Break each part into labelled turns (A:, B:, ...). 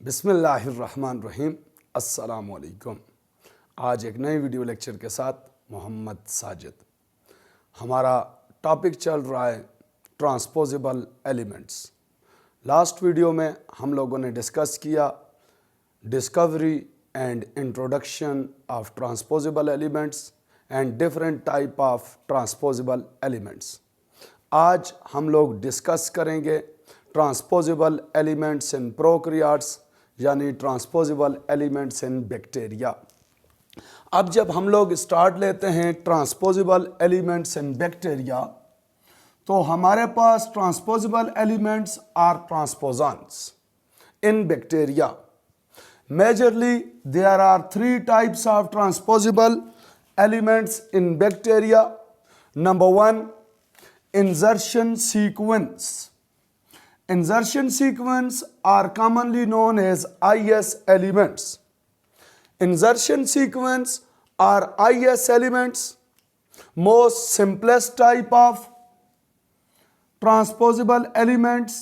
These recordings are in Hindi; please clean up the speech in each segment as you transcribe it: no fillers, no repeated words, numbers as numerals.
A: बिस्मिल्लाहिर्रहमानिर्रहीम। अस्सलाम वालेकुम। आज एक नई वीडियो लेक्चर के साथ मोहम्मद साजिद। हमारा टॉपिक चल रहा है ट्रांसपोजेबल एलिमेंट्स। लास्ट वीडियो में हम लोगों ने डिस्कस किया discovery and introduction of transposable elements and different type of transposable elements. आज हम लोग डिस्कस करेंगे ट्रांसपोजेबल एलिमेंट्स इन प्रोकैरियोट्स यानी ट्रांसपोजेबल एलिमेंट्स इन बैक्टीरिया। अब जब हम लोग स्टार्ट लेते हैं ट्रांसपोजेबल एलिमेंट्स इन बैक्टीरिया तो हमारे पास transposable elements or transposons in bacteria. Majorly there are three types of transposable elements in bacteria. Number one, insertion sequence. Insertion sequence are commonly known as IS elements. Insertion sequence are IS elements, most simplest type of transposable elements.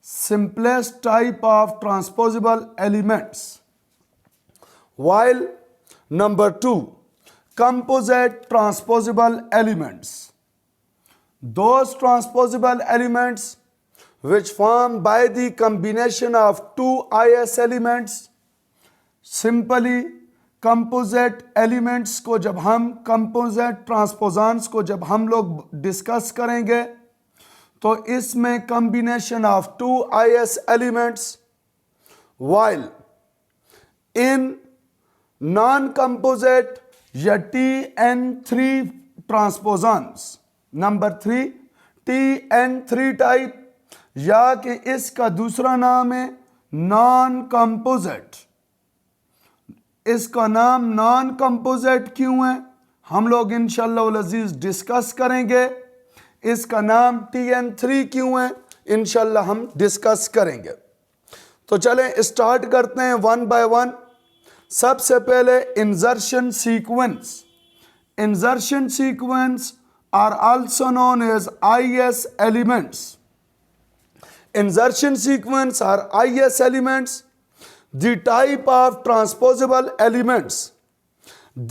A: Simplest type of transposable elements. While number two, composite transposable elements. Those transposable elements which form by the combination of two IS elements. Simply composite elements को जब हम composite transposons को जब हम लोग डिस्कस करेंगे तो इसमें combination of two IS elements, while in non-composite या TN3 transposons, number 3 TN3 type, या कि इसका दूसरा नाम है नॉन कंपोजिट। इसका नाम नॉन कंपोजिट क्यों है हम लोग इंशाअल्लाह अज़ीज़ डिस्कस करेंगे। इसका नाम TN3 क्यों है इंशाअल्लाह हम डिस्कस करेंगे। तो चलें स्टार्ट करते हैं वन बाय वन। सबसे पहले insertion sequence. Insertion sequence are also known as IS elements. Insertion sequence are IS elements, the type of transposable elements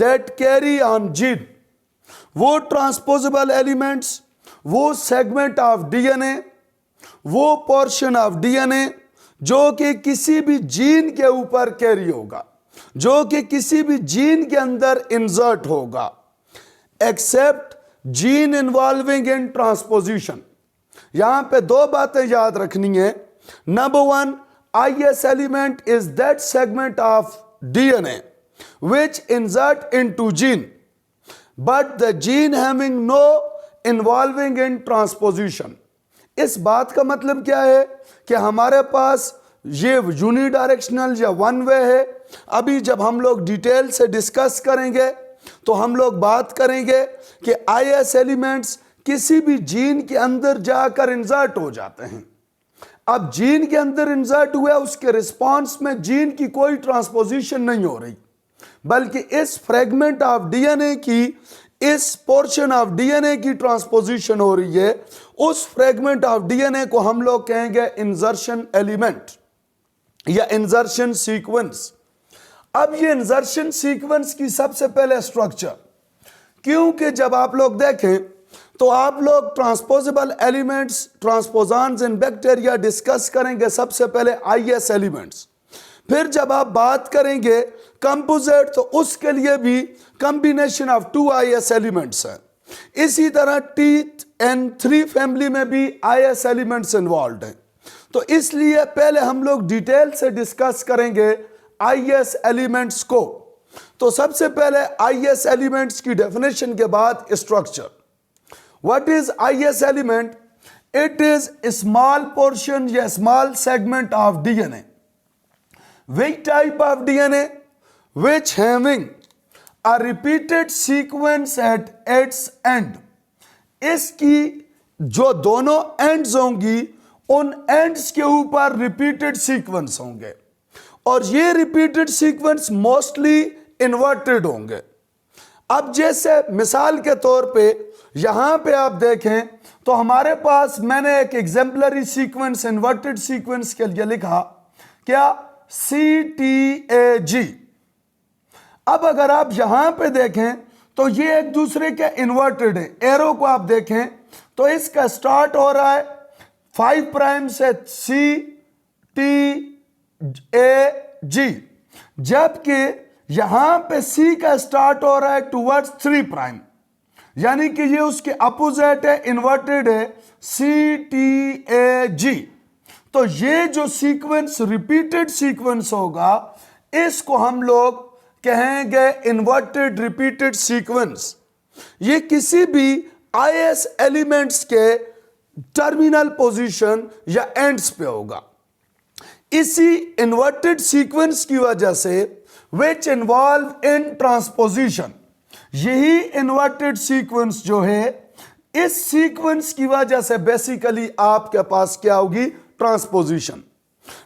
A: that carry on gene. वो transposable elements, वो segment of DNA, वो portion of DNA जो कि किसी भी जीन के ऊपर कैरी होगा, जो कि किसी भी जीन के अंदर इंसर्ट होगा, except gene involving in transposition. यहां पे दो बातें याद रखनी है। Number one, IS element is that segment of DNA which insert into gene but the gene having no involving in transposition। इस बात का मतलब क्या है कि हमारे पास ये यूनिडायरेक्शनल या वन वे है। अभी जब हम लोग डिटेल से डिस्कस करेंगे तो हम लोग बात करेंगे कि IS एलिमेंट्स किसी भी जीन के अंदर जाकर इंसर्ट हो जाते हैं। अब जीन के अंदर इंसर्ट हुआ, उसके रिस्पांस में जीन की कोई ट्रांसपोजिशन नहीं हो रही, बल्कि इस फ्रेगमेंट ऑफ DNA की, इस पोर्शन ऑफ DNA की ट्रांसपोजिशन हो रही है। उस फ्रेगमेंट ऑफ DNA को हम लोग कहेंगे इंसर्शन एलिमेंट या इंसर्शन सीक्वेंस। अब ये इंसर्शन सीक्वेंस की सबसे पहले स्ट्रक्चर, क्योंकि जब आप लोग देखें तो आप लोग transposable elements, transposons in bacteria discuss करेंगे सबसे पहले IS एलिमेंट्स। फिर जब आप बात करेंगे कंपोजिट तो उसके लिए भी combination of two IS elements है। इसी तरह TN3 फैमिली में भी IS एलिमेंट्स इन्वॉल्व हैं। तो इसलिए पहले हम लोग डिटेल से डिस्कस करेंगे IS एलिमेंट्स को। तो सबसे पहले IS एलिमेंट्स की डेफिनेशन के बाद structure. What is IS element? It is small portion या small segment of DNA। Which type of DNA? Which having a repeated sequence at its end। इसकी जो दोनों एंड्स होंगी उन एंड्स के ऊपर रिपीटेड सीक्वेंस होंगे और ये रिपीटेड सीक्वेंस मोस्टली इन्वर्टेड होंगे। अब जैसे मिसाल के तौर पे यहां पे आप देखें तो हमारे पास मैंने एक एग्जाम्पलरी सीक्वेंस इन्वर्टेड सीक्वेंस के लिए लिखा क्या, CTAG। अब अगर आप यहां पे देखें तो ये एक दूसरे के इन्वर्टेड है। एरो को आप देखें तो इसका स्टार्ट हो रहा है 5 प्राइम से CTAG, जबकि यहां पे C का स्टार्ट हो रहा है टुवर्ड्स 3 प्राइम, यानी कि ये उसके अपोजिट है, इन्वर्टेड है, CTAG। तो ये जो सीक्वेंस रिपीटेड सीक्वेंस होगा इसको हम लोग कहेंगे इन्वर्टेड रिपीटेड सीक्वेंस। ये किसी भी IS एलिमेंट्स के टर्मिनल पोजीशन या एंड्स पे होगा। इसी इन्वर्टेड सीक्वेंस की वजह से विच इन्वॉल्व इन ट्रांसपोजिशन, यही इन्वर्टेड सीक्वेंस जो है इस सीक्वेंस की वजह से बेसिकली आपके पास क्या होगी, ट्रांसपोजिशन।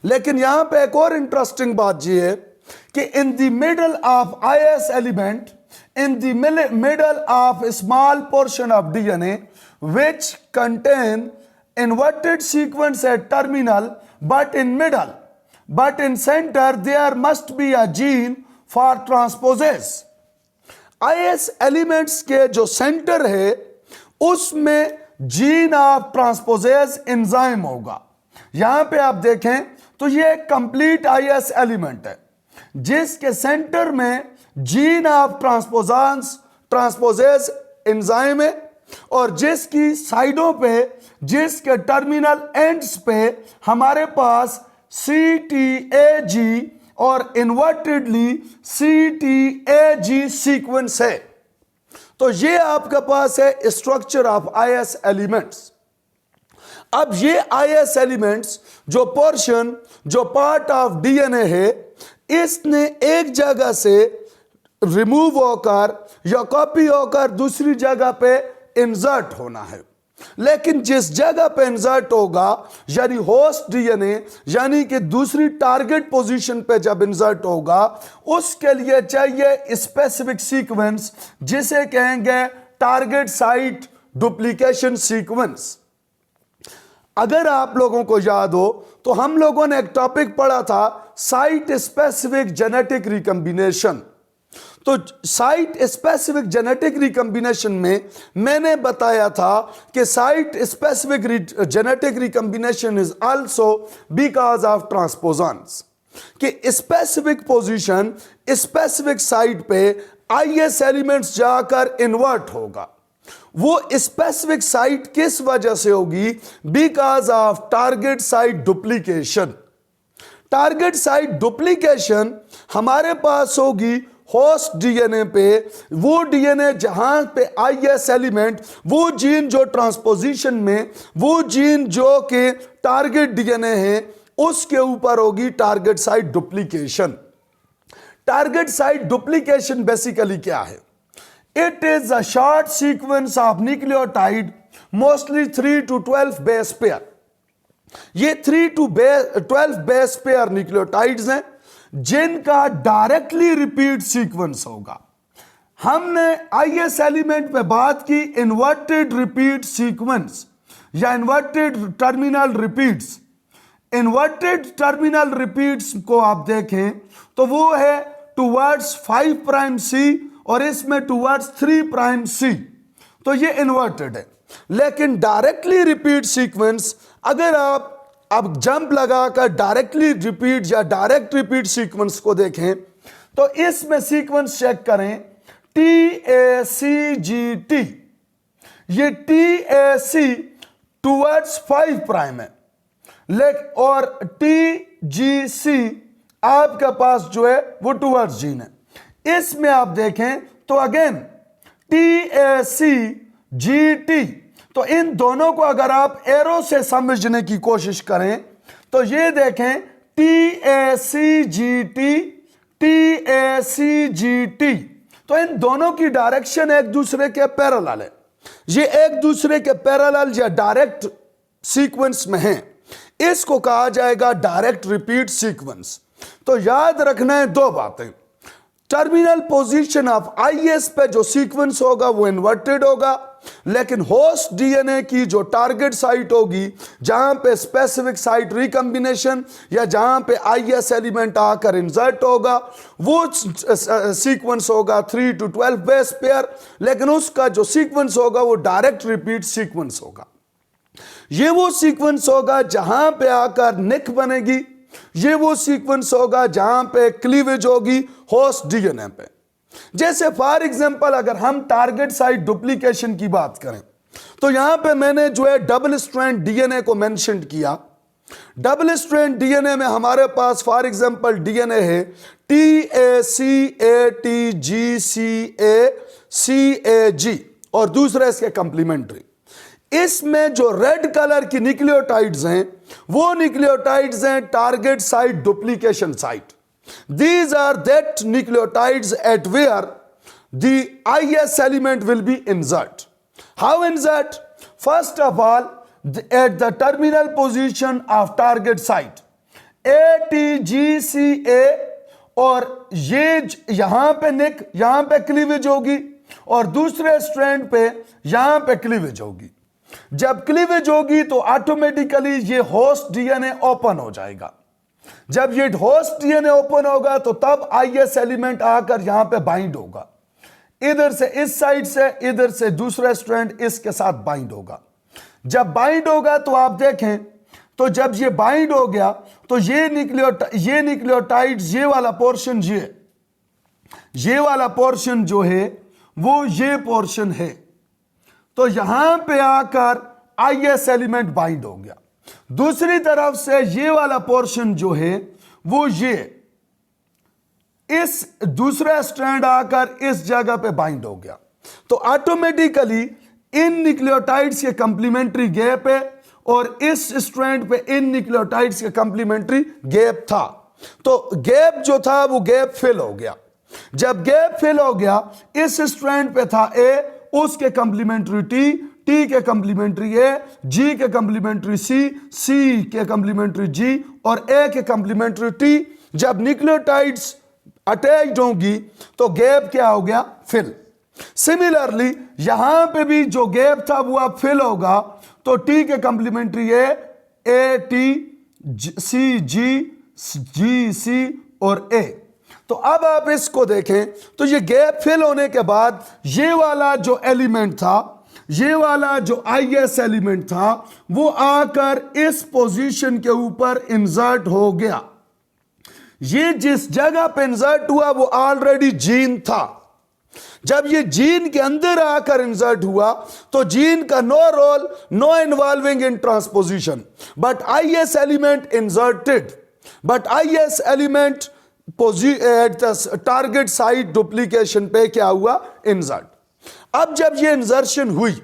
A: लेकिन यहां पे एक और इंटरेस्टिंग बात ये है कि in the middle of IS element, in the middle of small portion of DNA which contain inverted sequence at terminal, but in middle, but in center there must be a gene for transposase। IS elements के जो सेंटर है उसमें जीन ऑफ ट्रांसपोजेज एंजाइम होगा। यहां पे आप देखें तो ये कंप्लीट IS एलिमेंट है जिसके सेंटर में जीन ऑफ ट्रांसपोजेज एंजाइम है और जिसकी साइडों पे, जिसके टर्मिनल एंड्स पे हमारे पास CTAG और इन्वर्टेडली CTAG सीक्वेंस है। तो ये आपके पास है स्ट्रक्चर ऑफ IS एलिमेंट्स। अब ये IS एलिमेंट्स जो पोर्शन, जो पार्ट ऑफ DNA है, इसने एक जगह से रिमूव होकर या कॉपी होकर दूसरी जगह पे इंसर्ट होना है। लेकिन जिस जगह पे इंसर्ट होगा यानी होस्ट DNA, यानी कि दूसरी टारगेट पोजीशन पे जब इंसर्ट होगा उसके लिए चाहिए स्पेसिफिक सीक्वेंस जिसे कहेंगे टारगेट साइट डुप्लीकेशन सीक्वेंस। अगर आप लोगों को याद हो तो हम लोगों ने एक टॉपिक पढ़ा था साइट स्पेसिफिक जेनेटिक रिकॉम्बिनेशन। तो साइट स्पेसिफिक जेनेटिक रिकॉम्बिनेशन में मैंने बताया था कि site specific genetic recombination is also because of transposons, कि स्पेसिफिक पोजीशन स्पेसिफिक साइट पे IS एलिमेंट्स जाकर इन्वर्ट होगा। वो स्पेसिफिक साइट किस वजह से होगी, because of target site duplication. Target site duplication हमारे पास होगी होस्ट DNA पे, वो DNA जहां पे IS एलिमेंट, वो जीन जो ट्रांसपोजिशन में, वो जीन जो के टारगेट DNA है उसके ऊपर होगी target site duplication. Target site duplication basically क्या है? It is a short sequence of nucleotide, mostly 3 to 12 base pair। ये 3 to 12 बेस पेयर न्यूक्लियोटाइड्स हैं जिनका डायरेक्टली रिपीट सीक्वेंस होगा। हमने IS एलिमेंट पे बात की इन्वर्टेड रिपीट सीक्वेंस या inverted terminal repeats. Inverted terminal repeats को आप देखें तो वो है टुवर्ड्स 5 प्राइम C और इसमें टुवर्ड्स 3 प्राइम C, तो ये इन्वर्टेड है। लेकिन डायरेक्टली रिपीट सीक्वेंस अगर आप अब जंप लगाकर डायरेक्टली रिपीट या डायरेक्ट रिपीट सीक्वेंस को देखें तो इसमें सीक्वेंस चेक करें TACGT, ये TAC टुवर्ड्स 5 प्राइम है और TGC आपके पास जो है वो टुवर्ड्स जीन है। इसमें आप देखें तो अगेन TACGT, तो इन दोनों को अगर आप एरो से समझने की कोशिश करें तो ये देखें TACGT, तो इन दोनों की डायरेक्शन एक दूसरे के पैरेलल है। ये एक दूसरे के पैरेलल या डायरेक्ट सीक्वेंस में हैं, इसको कहा जाएगा डायरेक्ट रिपीट सीक्वेंस। तो याद रखना है दो बातें, टर्मिनल पोजीशन ऑफ IS पे जो सीक्वेंस होगा वो इन्वर्टेड होगा लेकिन होस्ट डीएनए की जो टारगेट साइट होगी, जहां पे स्पेसिफिक साइट रिकॉम्बिनेशन या जहां पे आईएस एलिमेंट आकर इंसर्ट होगा, वो सीक्वेंस होगा 3 to 12 बेस पेयर, लेकिन उसका जो सीक्वेंस होगा वो डायरेक्ट रिपीट सीक्वेंस होगा। ये वो सीक्वेंस होगा जहां पे आकर निक बनेगी, ये वो सीक्वेंस होगा जहां पे क्लीवेज होगी होस्ट डीएनए पे। जैसे फॉर एग्जांपल अगर हम टारगेट साइट डुप्लीकेशन की बात करें, तो यहां पे मैंने जो है डबल स्ट्रैंड डीएनए को मेंशन किया। डबल स्ट्रैंड डीएनए में हमारे पास फॉर एग्जांपल डीएनए है TACATGCACAG और दूसरा इसके कंप्लीमेंट्री। इसमें जो रेड कलर की न्यूक्लियोटाइड्स हैं वो न्यूक्लियोटाइड्स हैं target site duplication site. These are that nucleotides at where the IS element will be insert. How insert? First of all, at the terminal position of target site ATGCA, और ये यहां पे निक, यहां पे क्लीवेज होगी और दूसरे स्ट्रैंड पे यहां पे क्लीवेज होगी। जब क्लीवेज होगी तो ऑटोमेटिकली ये होस्ट डीएनए ओपन हो जाएगा। जब ये होस्ट डीएनए ओपन होगा तो तब आईएस एलिमेंट आकर यहां पे बाइंड होगा, इधर से इस साइड से, इधर से दूसरा स्ट्रैंड इसके साथ बाइंड होगा। जब बाइंड होगा तो आप देखें, तो जब ये बाइंड हो गया तो ये न्यूक्लियोटाइड्स, ये वाला पोर्शन, ये वाला पोर्शन जो है वो ये पोर्शन है, तो यहां पे आकर आईएस एलिमेंट बाइंड हो गया। दूसरी तरफ से ये वाला पोर्शन जो है वो ये इस दूसरा स्ट्रैंड आकर इस जगह पे बाइंड हो गया, तो ऑटोमेटिकली इन न्यूक्लियोटाइड्स के कंप्लीमेंट्री गैप है और इस स्ट्रैंड पे इन न्यूक्लियोटाइड्स के कंप्लीमेंट्री गैप था, तो गैप जो था वो गैप फिल हो गया। जब गैप फिल हो गया, इस स्ट्रैंड पे था ए, उसके कंप्लीमेंट्री टी, टी के कंप्लीमेंट्री ए, जी के कंप्लीमेंट्री सी, सी के कंप्लीमेंट्री जी और ए के कंप्लीमेंट्री टी। जब न्यूक्लियोटाइड्स अटैच्ड होंगी तो गैप क्या हो गया? फिल। सिमिलरली यहां पे भी जो गैप था वो अब फिल होगा, तो टी के कंप्लीमेंट्री ए टी सी जी जी सी और ए। तो अब आप इसको देखें तो ये गैप फिल होने के बाद ये वाला जो एलिमेंट था, ये वाला जो आईएस एलिमेंट था वो आकर इस पोजीशन के ऊपर इंसर्ट हो गया। ये जिस जगह पे इंसर्ट हुआ वो ऑलरेडी जीन था। जब ये जीन के अंदर आकर इंसर्ट हुआ तो जीन का no role, no involving in transposition, but IS element inserted, but IS element at the target site duplication पे क्या हुआ? इंसर्ट। अब जब ये इंसर्शन हुई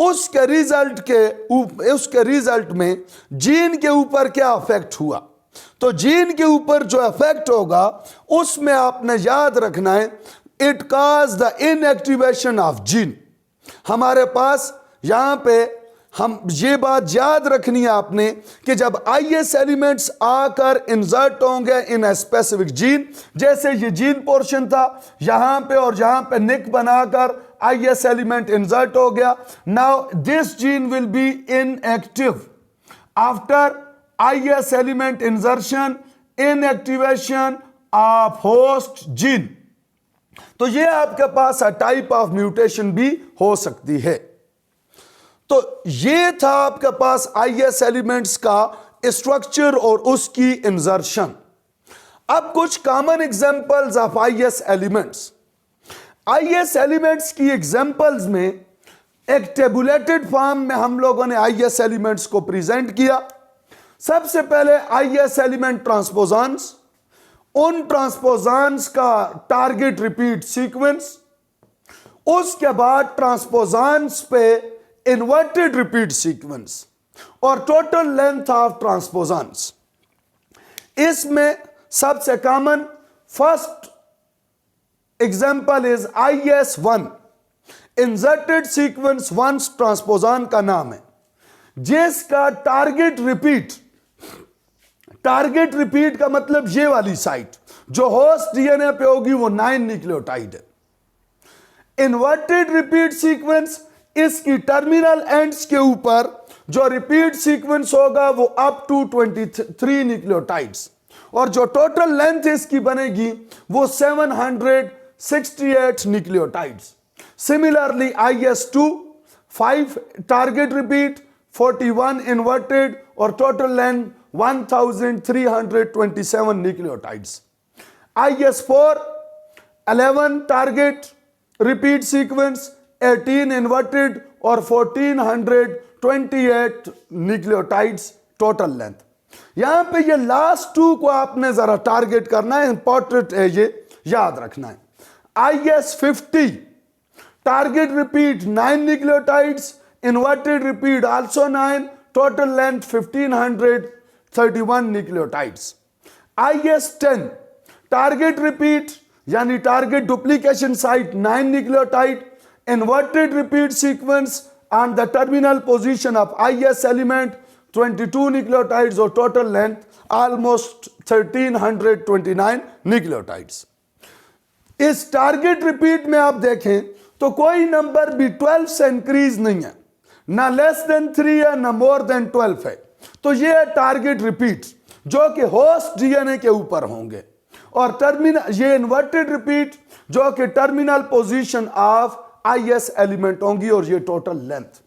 A: उसके रिजल्ट में जीन के ऊपर क्या इफेक्ट हुआ? तो जीन के ऊपर जो इफेक्ट होगा उसमें आपने याद रखना है, it cause the inactivation of gene. हमारे पास यहां पे हम ये बात याद रखनी है आपने कि जब आईएस एलिमेंट्स आकर इंसर्ट होंगे इन ए स्पेसिफिक जीन, जैसे ये जीन पोर्शन था यहां पे और यहां पे निक बनाकर आईएस एलिमेंट इंसर्ट हो गया। Now this gene will be inactive after IS element insertion, inactivation of host gene. तो ये आपके पास अ टाइप ऑफ म्यूटेशन भी हो सकती है। तो ये था आपके पास आईएस एलिमेंट्स का स्ट्रक्चर और उसकी इंसर्शन। अब कुछ common examples of IS elements. IS elements की एग्जांपल्स में एक टेबुलेटेड फॉर्म में हम लोगों ने आईएस एलिमेंट्स को प्रेजेंट किया। सबसे पहले आईएस एलिमेंट ट्रांसपोजॉन्स, उन ट्रांसपोजॉन्स का टारगेट रिपीट सीक्वेंस, उसके बाद ट्रांसपोजॉन्स पे इन्वर्टेड रिपीट सीक्वेंस और टोटल लेंथ ऑफ ट्रांसपोजॉन्स। इसमें सबसे common first example is IS1, inserted sequence once transposon का नाम है, जिसका टारगेट रिपीट का मतलब ये वाली साइट जो होस्ट डीएनए पे होगी वो 9 न्यूक्लियोटाइड है। इन्वर्टेड रिपीट सीक्वेंस, इसकी टर्मिनल एंड्स के ऊपर जो रिपीट सीक्वेंस होगा वो अप टू 23 न्यूक्लियोटाइड्स, और जो टोटल लेंथ इसकी बनेगी वो 768 nucleotides. Similarly IS2 5 target repeat, 41 inverted और total length 1327 nucleotides. IS4 11 target repeat sequence, 18 inverted और 1428 न्यूक्लियोटाइड्स टोटल लेंथ। यहां पे ये लास्ट 2 को आपने जरा टारगेट करना है, इंपॉर्टेंट है, ये याद रखना है। IS50 target repeat 9 nucleotides, inverted repeat also 9, total length 1531 nucleotides. IS10 target repeat यानी target duplication site 9 nucleotide, inverted repeat sequence and the terminal position of IS element 22 nucleotides or total length almost 1329 nucleotides। इस टारगेट रिपीट में आप देखें तो कोई नंबर भी 12 से इंक्रीज नहीं है, ना लेस देन 3 है ना मोर देन 12 है। तो ये है टारगेट रिपीट जो कि होस्ट डीएनए के ऊपर होंगे, और टर्मिनल ये इन्वर्टेड रिपीट जो कि terminal position of IS element होंगी, और ये टोटल लेंथ।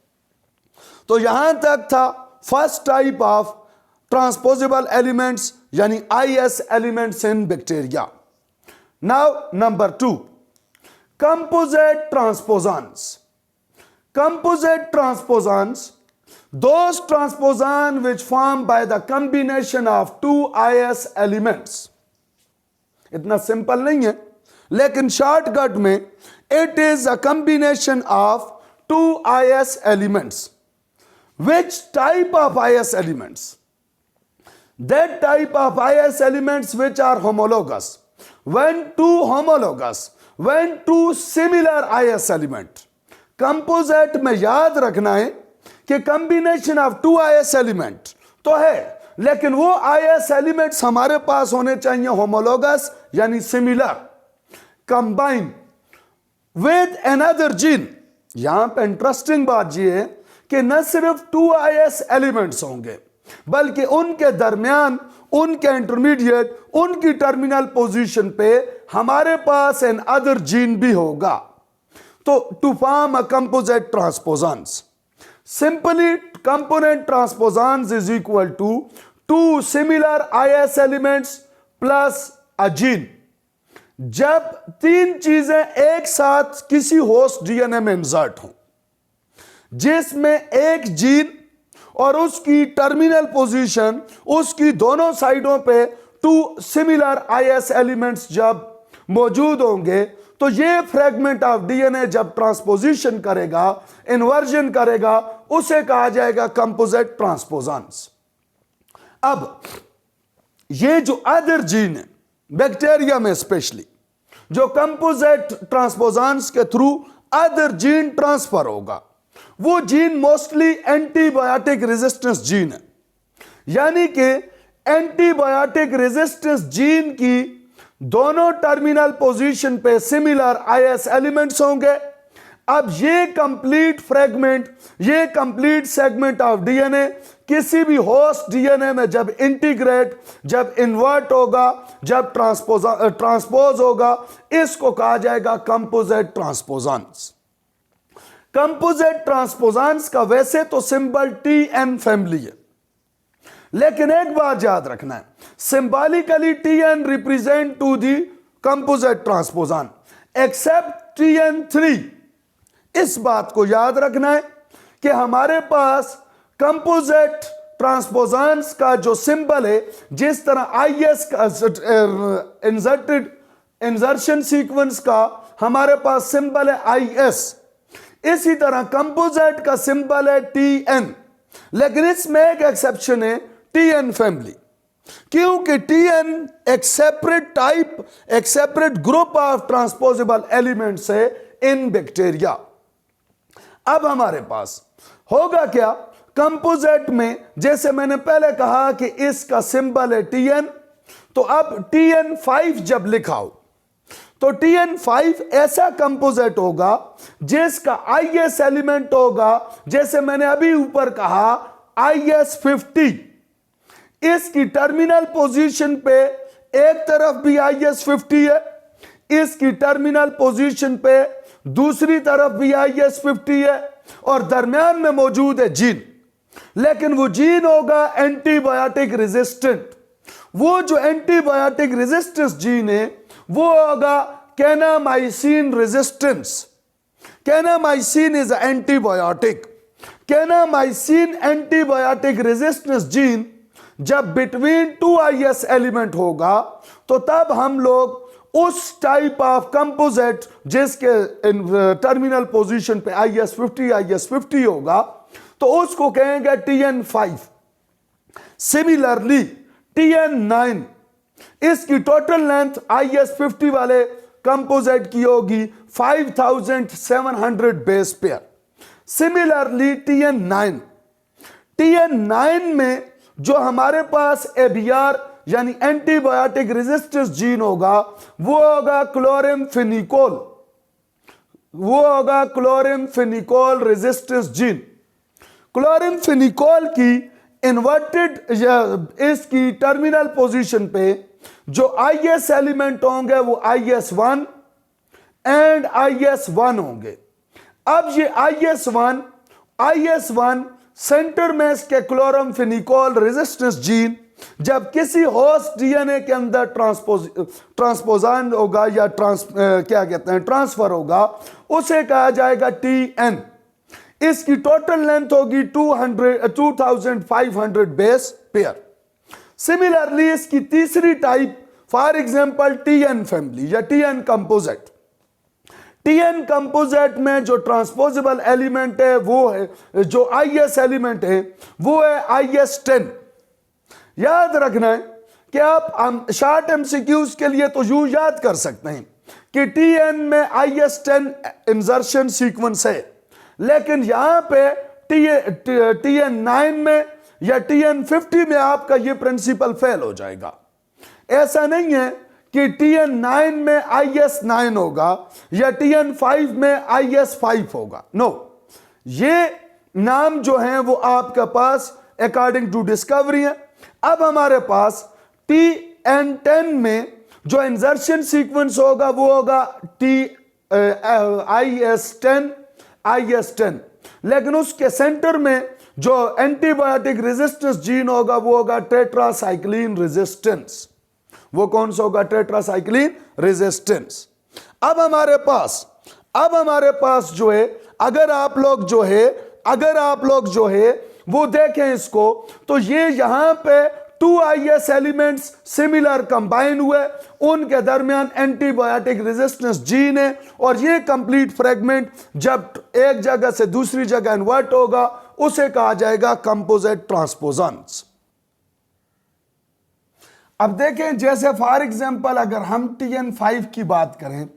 A: तो यहां तक था first type of transposable elements यानी IS elements in bacteria. Now number 2, composite transposons. Composite transposons, those transposon which form by the combination of 2 IS elements। इतना सिंपल नहीं है, लेकिन शॉर्टकट में it is a combination of 2 IS elements। Which type of IS elements? That type of IS elements which are homologous। When two similar IS element, composite में याद रखना है कि combination of 2 IS element तो है, लेकिन वो IS elements हमारे पास होने चाहिए homologous यानी similar, combine with another gene। यहां पे इंटरेस्टिंग बात यह है कि न सिर्फ 2 IS एलिमेंट्स होंगे, बल्कि उनके दरमियान, उनके इंटरमीडिएट, उनकी टर्मिनल पोजीशन पे हमारे पास एन अदर जीन भी होगा। तो to form a composite transposons, simply component transposons is equal to 2 similar IS elements plus a gene. जब 3 चीजें एक साथ किसी होस्ट डीएनए में इंसर्ट हों, जिसमें एक जीन और उसकी टर्मिनल पोजीशन, उसकी दोनों साइडों पे 2 सिमिलर IS एलिमेंट्स जब मौजूद होंगे, तो ये फ्रेगमेंट ऑफ डीएनए जब ट्रांसपोजिशन करेगा, इन्वर्जन करेगा, उसे कहा जाएगा कंपोजिट ट्रांसपोजन्स। अब ये जो अदर जीन है बैक्टीरिया में स्पेशली, जो कंपोजिट ट्रांसपोजन्स के थ्रू अदर जीन ट्रांसफर होगा, वो gene mostly antibiotic resistance gene है। यानी कि एंटीबायोटिक रेजिस्टेंस जीन की दोनों टर्मिनल पोजीशन पे सिमिलर IS एलिमेंट्स होंगे। अब ये कंप्लीट फ्रेगमेंट, ये कंप्लीट सेगमेंट ऑफ डीएनए किसी भी होस्ट डीएनए में जब इंटीग्रेट, जब इन्वर्ट होगा, जब ट्रांसपोज होगा, इसको कहा जाएगा कंपोजिट ट्रांसपोजन्स। कंपोजिट ट्रांसपोजन्स का वैसे तो सिंबल TN फैमिली है, लेकिन एक बात याद रखना है, symbolically TN represent to the composite transposon except TN3। इस बात को याद रखना है कि हमारे पास कंपोजिट ट्रांसपोजन्स का जो सिंबल है, जिस तरह IS का इंसर्शन सीक्वेंस का हमारे पास सिंबल है IS, इसी तरह कंपोजिट का सिंबल है TN। लेकिन इसमें एक एक्सेप्शन है TN फैमिली, क्योंकि TN एक सेपरेट टाइप, एक separate group of transposable elements है इन बैक्टीरिया। अब हमारे पास होगा क्या कंपोजिट में, जैसे मैंने पहले कहा कि इसका सिंबल है TN, तो अब TN5 जब लिखा हो तो TN5 ऐसा कंपोजिट होगा जिसका IS एलिमेंट होगा, जैसे मैंने अभी ऊपर कहा, IS50। इसकी टर्मिनल पोजीशन पे एक तरफ भी IS50 है, इसकी टर्मिनल पोजीशन पे दूसरी तरफ भी IS50 है, और दरमियान में मौजूद है जीन। लेकिन वो जीन होगा एंटीबायोटिक रेजिस्टेंट। वो जो एंटीबायोटिक रेजिस्टेंस जीन है वो होगा kanamycin resistance. Kanamycin is antibiotic. Kanamycin antibiotic resistance gene जब बिटवीन 2 IS एलिमेंट होगा तो तब हम लोग उस टाइप ऑफ कंपोजिट जिसके टर्मिनल पोजीशन पे IS50 होगा तो उसको कहेंगे TN5। सिमिलरली TN9, इसकी टोटल लेंथ IS50 वाले कंपोजिट की होगी 5700 बेस पेयर। सिमिलरली TN9 में जो हमारे पास ABR यानी एंटीबायोटिक रेजिस्टेंस जीन होगा वो होगा क्लोरिमफेनिकोल रेजिस्टेंस जीन। क्लोरिमफेनिकोल की इन्वर्टेड इसकी टर्मिनल पोजीशन पे जो IS एलिमेंट होंगे वो IS1 एंड IS1 होंगे। अब ये IS1 सेंटर में इसके क्लोरिमफेनिकोल रेजिस्टेंस जीन जब किसी होस्ट DNA के अंदर ट्रांसपोजान होगा या ट्रांसफर होगा, उसे कहा जाएगा TN। इसकी टोटल लेंथ होगी 2500 बेस पेयर। सिमिलरली इसकी तीसरी type for example TN family या TN कंपोजिट। TN कंपोजिट में जो ट्रांसपोजेबल एलिमेंट है वो है, जो IS एलिमेंट है वो है IS10। याद रखना है कि आप शॉर्ट MCQs के लिए तो यूं याद कर सकते हैं कि TN में IS10 इंसर्शन सीक्वेंस है, लेकिन यहां पे TN9 में या TN50 में आपका ये प्रिंसिपल फेल हो जाएगा। ऐसा नहीं है कि TN9 में IS9 होगा या TN5 में IS5 होगा। नो, ये नाम जो हैं वो आपके पास अकॉर्डिंग टू डिस्कवरी है। अब हमारे पास TN10 में जो इंसर्शन सीक्वेंस होगा वो होगा IS10, लेकिन उसके सेंटर में जो एंटीबायोटिक रेजिस्टेंस जीन होगा वो होगा टेट्रासाइक्लिन रेजिस्टेंस। वो कौन सा होगा? Tetracycline resistance. अब हमारे पास जो है, अगर आप लोग जो है वो देखें इसको, तो ये यहां पे 2 IS एलिमेंट्स सिमिलर कंबाइन हुए, उनके दरमियान एंटीबायोटिक रेजिस्टेंस जीन है, और ये कंप्लीट फ्रेगमेंट जब एक जगह से दूसरी जगह इन्वर्ट होगा उसे कहा जाएगा कंपोजिट ट्रांसपोजन्स। अब देखें, जैसे फॉर एग्जांपल अगर हम TN5 की बात करें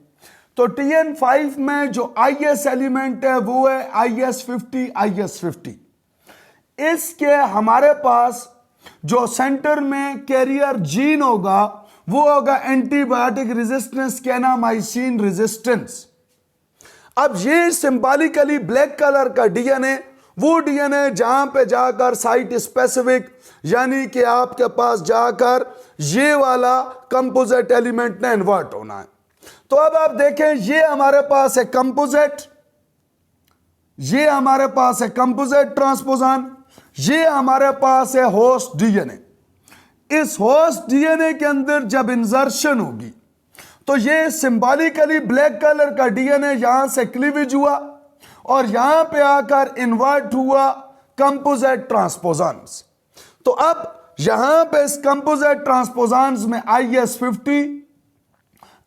A: तो TN5 में जो IS एलिमेंट है वो है IS50। इसके हमारे पास जो सेंटर में कैरियर जीन होगा वो होगा एंटीबायोटिक रेजिस्टेंस कैनामाइसिन रेजिस्टेंस। अब ये सिंबॉलिकली ब्लैक कलर का DNA वो DNA जहां पे जाकर साइट स्पेसिफिक यानी कि आपके पास जाकर ये वाला कंपोजिट एलिमेंट ने इन्वर्ट होना है। तो अब आप देखें, ये हमारे पास है कंपोजिट ट्रांसपोजान, ये हमारे पास है होस्ट DNA। इस होस्ट DNA के अंदर जब इंसर्शन होगी तो ये सिंबॉलिकली ब्लैक कलर का DNA यहां से क्लीवेज हुआ और यहां पे आकर इन्वर्ट हुआ कंपोजिट ट्रांसपोजान्स। तो अब यहां पे इस कंपोजिट ट्रांसपोजान्स में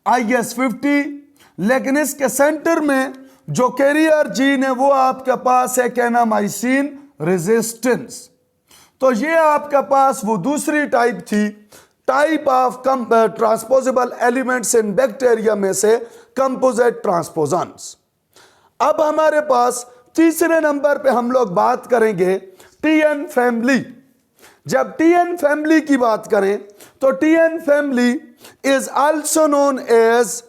A: IS50, लेकिन इसके सेंटर में जो कैरियर जीन है वो आपके पास है कैनामाइसिन रेजिस्टेंस। तो ये आपके पास वो दूसरी टाइप थी, type of transposable elements in bacteria में से कंपोजिट ट्रांसपोजान्स। अब हमारे पास तीसरे नंबर पे हम लोग बात करेंगे TN फैमिली। जब TN फैमिली की बात करें तो TN family is also known as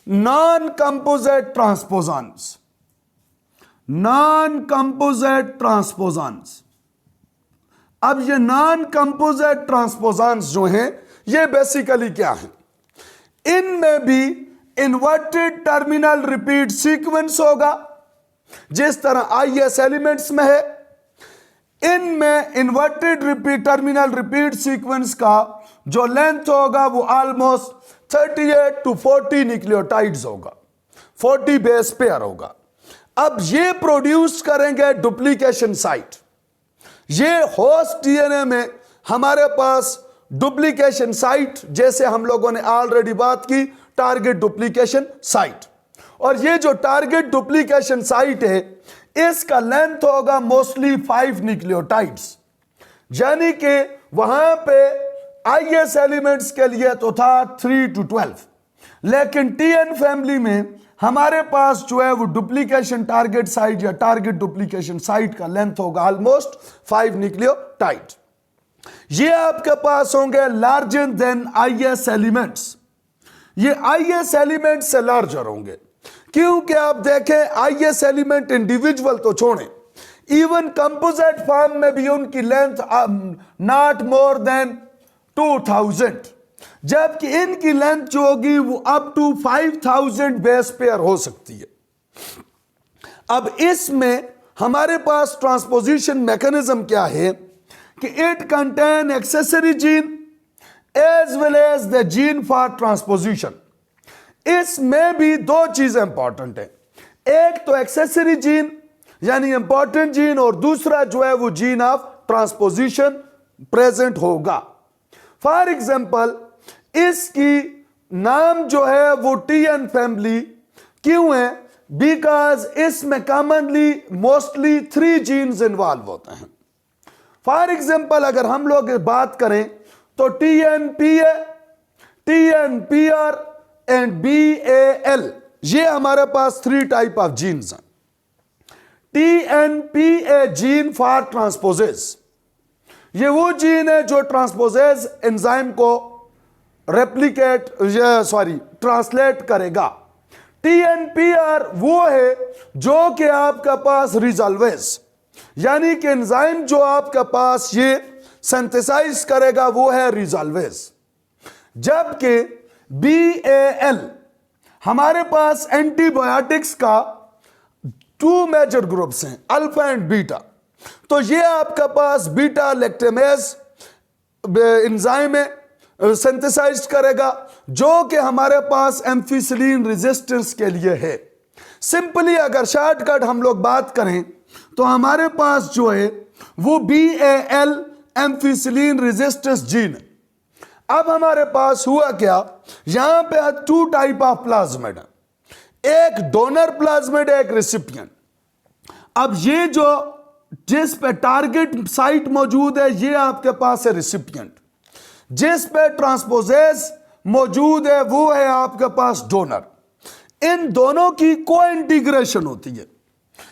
A: non composite transposons, non composite transposons. अब ये नॉन कंपोजिट ट्रांसपोजॉन्स जो हैं ये बेसिकली क्या हैं? इनमें भी इन्वर्टेड टर्मिनल रिपीट सीक्वेंस होगा जिस तरह आईएस एलिमेंट्स में है। इनमें inverted repeat terminal repeat sequence का जो लेंथ होगा वो ऑलमोस्ट 38 to 40 न्यूक्लियोटाइड्स होगा, 40 बेस पेयर होगा। अब ये प्रोड्यूस करेंगे डुप्लीकेशन साइट। ये होस्ट डीएनए में हमारे पास डुप्लीकेशन साइट, जैसे हम लोगों ने ऑलरेडी बात की, टारगेट डुप्लीकेशन साइट। और ये जो टारगेट डुप्लीकेशन साइट है इसका लेंथ होगा मोस्टली 5 न्यूक्लियोटाइड्स, यानी कि वहां पे आईएस एलिमेंट्स के लिए तो था 3 to 12, लेकिन टीएन फैमिली में हमारे पास जो है वो डुप्लीकेशन टारगेट साइट या टारगेट डुप्लीकेशन साइट का लेंथ होगा ऑलमोस्ट 5 न्यूक्लियोटाइड। ये आपके पास होंगे लार्जर देन आईएस एलिमेंट्स। ये आईएस एलिमेंट से लार्जर होंगे क्योंकि आप देखें आईएस एलिमेंट इंडिविजुअल तो छोड़ें, इवन कंपोजिट फॉर्म में भी उनकी लेंथ नॉट मोर देन 2000, जबकि इनकी लेंथ जो होगी वो अप टू 5000 बेस पेयर हो सकती है। अब इसमें हमारे पास ट्रांसपोजिशन मैकेनिज्म क्या है कि it contain accessory gene as well as the gene for transposition. इसमें भी दो चीजें इंपॉर्टेंट है, एक तो एक्सेसरी जीन यानी इंपॉर्टेंट जीन, और दूसरा जो है वो जीन ऑफ ट्रांसपोजिशन प्रेजेंट होगा। फॉर एग्जाम्पल इसकी नाम जो है वो टीएन फैमिली क्यों है? बिकॉज इसमें कॉमनली मोस्टली 3 जीन्स इन्वॉल्व होते हैं। फॉर एग्जाम्पल अगर हम लोग बात करें तो TNPA, TNPR एंड BAL, ये हमारे पास 3 टाइप ऑफ जीन्स हैं। TNPA जीन फॉर ट्रांसपोजेज, ये वो जीन है जो ट्रांसपोजेज एंजाइम को ट्रांसलेट करेगा। TNPR वो है जो कि आपका पास रिजॉल्वेज, यानी कि एंजाइम जो आपका पास ये सिंथेसाइज करेगा वो है रिजॉल्वेज। जबकि BAL हमारे पास एंटीबायोटिक्स का 2 मेजर ग्रुप्स हैं, अल्फा एंड बीटा। तो ये आपका पास बीटा लैक्टेमेज एंजाइम है, सिंथेसाइज करेगा, जो कि हमारे पास एम्फिसिलिन रेजिस्टेंस के लिए है। सिंपली अगर शॉर्टकट हम लोग बात करें तो हमारे पास जो है वो BAL एम्फिसिलिन रेजिस्टेंस जीन है। अब हमारे पास हुआ क्या, यहां पे 2 टाइप ऑफ प्लाज्मिड है, एक डोनर प्लाज्मिड है, एक रेसिपिएंट। अब ये जो जिस पे टारगेट साइट मौजूद है ये आपके पास है रेसिपिएंट, जिस पे ट्रांसपोजेज मौजूद है वो है आपके पास डोनर। इन दोनों की को इंटीग्रेशन होती है,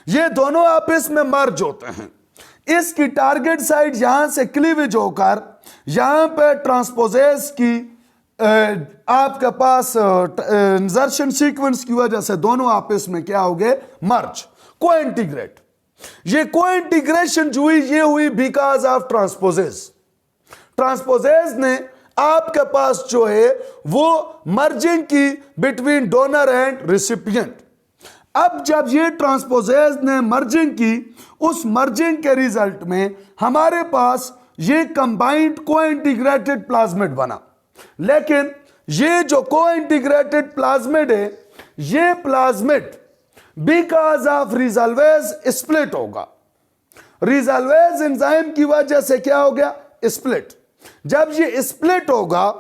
A: ये दोनों आपस में मर्ज होते हैं। इसकी टारगेट साइट यहां से क्लीवेज होकर यहां पे ट्रांसपोजेज की आपके पास इंसर्शन सीक्वेंस की वजह से दोनों आपस में क्या हो गए, मर्ज, को इंटीग्रेट। ये को इंटीग्रेशन जो हुई ये हुई बिकॉज ऑफ ट्रांसपोजेज। ट्रांसपोजेज ने आपके पास जो है वो मर्जिंग की बिटवीन डोनर एंड रिसिपिएंट। अब जब ये ट्रांसपोजेज ने मर्जिंग की, उस मर्जिंग के रिजल्ट में हमारे पास ये कंबाइंड को इंटीग्रेटेड प्लाज्मिड बना। लेकिन ये जो को इंटीग्रेटेड प्लाज्मिड है ये प्लाज्मिड बिकॉज ऑफ रिजॉल्वेज स्प्लिट होगा। रिजॉल्वेज एंजाइम की वजह से क्या हो गया, स्प्लिट। जब ये स्प्लिट होगा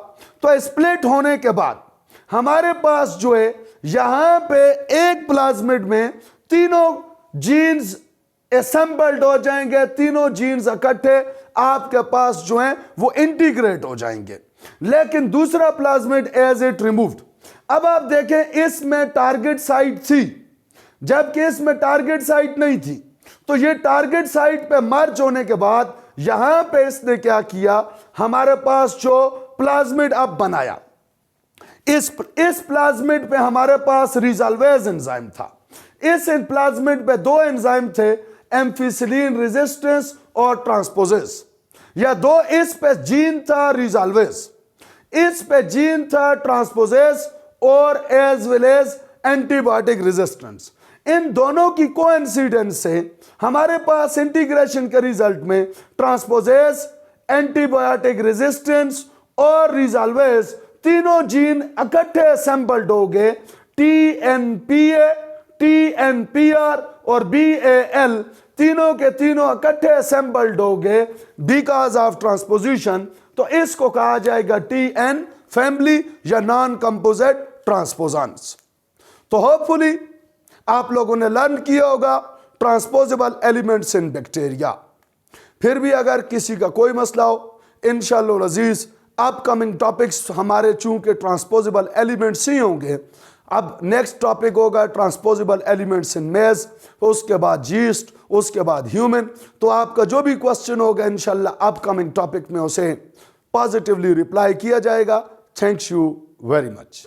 A: तो स्प्लिट होने के बाद हमारे पास जो है यहां पे एक प्लाज्मिड में तीनों जीन्स असेंबल्ड हो जाएंगे, तीनों जीन्स इकट्ठे आपके पास जो हैं वो इंटीग्रेट हो जाएंगे। लेकिन दूसरा प्लाज्मिड एज इट रिमूव्ड। अब आप देखें इसमें टारगेट साइट थी जबकि इसमें टारगेट साइट नहीं थी, तो ये टारगेट साइट पे मर्ज होने के बाद यहां पे इसने क्या किया, हमारे पास जो प्लाज्मिड अब बनाया, इस प्लाज्मिड पे हमारे पास रिजॉल्वेज एंजाइम था। इस प्लाज्मिड पे दो एंजाइम थे, एम्फिसिलिन रेजिस्टेंस और ट्रांसपोजेस। या दो, इस पे जीन था रिजॉल्वेज, इस पे जीन था ट्रांसपोजेस और as well as antibiotic resistance. इन दोनों की कोइंसिडेंस से हमारे पास इंटीग्रेशन के रिजल्ट में ट्रांसपोजेस, एंटीबायोटिक रेजिस्टेंस और रिजॉल्वेज तीनों जीन इकट्ठे असेंबल्ड हो गए। TNPA, TNPR और BAL तीनों के तीनों इकट्ठे असेंबल्ड हो गए बिकॉज ऑफ ट्रांसपोजिशन। तो इसको कहा जाएगा TN फैमिली या नॉन कंपोजिट ट्रांसपोजन्स। तो होपफुली आप लोगों ने लर्न किया होगा ट्रांसपोजेबल एलिमेंट्स इन बैक्टीरिया। फिर भी अगर किसी का कोई मसला हो, इंशाअल्लाह अजीज अपकमिंग टॉपिक्स हमारे चूंकि ट्रांसपोजेबल एलिमेंट्स ही होंगे। अब नेक्स्ट टॉपिक होगा ट्रांसपोजेबल एलिमेंट्स इन मेज, उसके बाद जीस्ट, उसके बाद ह्यूमन। तो आपका जो भी क्वेश्चन होगा इंशाअल्लाह अपकमिंग टॉपिक में उसे पॉजिटिवली रिप्लाई किया जाएगा। Thank you very much.